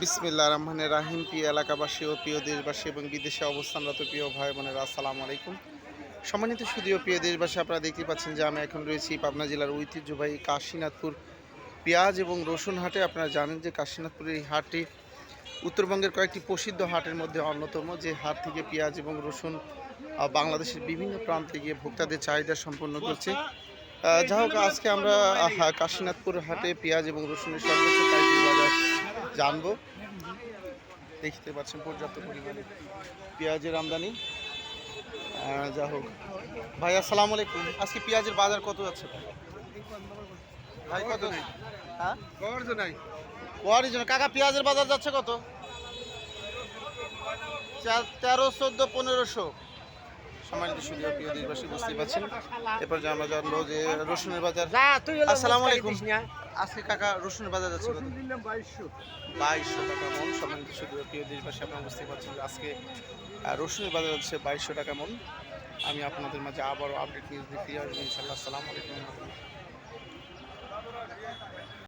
বিসমিল্লাহির রহমানির রহিম। প্রিয় এলাকাবাসী ও প্রিয় দেশবাসী এবং বিদেশে অবস্থানরত প্রিয় ভাই বোনেরা, আসসালামু আলাইকুম। সম্মানিত সুধী ও প্রিয় দেশবাসী, আপনারা দেখতে পাচ্ছেন যে আমি এখন রয়েছি পাবনা জেলার ঐতিহ্যবাহী কাশীনাথপুর পেঁয়াজ এবং রসুন হাটে। আপনারা জানেন যে কাশীনাথপুরের এই হাটটি উত্তরবঙ্গের কয়েকটি প্রসিদ্ধ হাটের মধ্যে অন্যতম, যে হাট থেকে পেঁয়াজ এবং রসুন বাংলাদেশের বিভিন্ন প্রান্তে গিয়ে ভোক্তাদের চাহিদা সম্পন্ন করছে। যা হোক, আজকে আমরা কাশীনাথপুর হাটে পেঁয়াজ এবং রসুনের সর্বোচ্চ পাইকারি বাজার জানবো। দেখতে পাচ্ছেন পর্যাপ্ত পরিমাণে পেঁয়াজের আমদানি। যা হোক ভাই, আসসালামু আলাইকুম। আজকে পেঁয়াজের বাজার কত যাচ্ছে ভাই? কত? হ্যাঁ, কোয়ারি জন্য কাকা পেঁয়াজের বাজার যাচ্ছে কত? 1300, 1500। সম্মানিত সুধী ও প্রিয় দেশবাসী, বুঝতেই পারছেন। এরপর যে আমরা জানবো যে রসুনের বাজার। আসসালামু আলাইকুম। আজকে কাকা রসুনের বাজার যাচ্ছে কত? 2200 টাকা মন। সম্মানিত সুধী ও প্রিয় দেশবাসী, আপনারা বুঝতে পারছেন যে আজকে রসুনের বাজার যাচ্ছে 2200 টাকা মন। আমি আপনাদের মাঝে আবারও আপডেট নিউজ দিয়ে ফিরে আসবো ইনশাল্লাহ। আসসালামু আলাইকুম।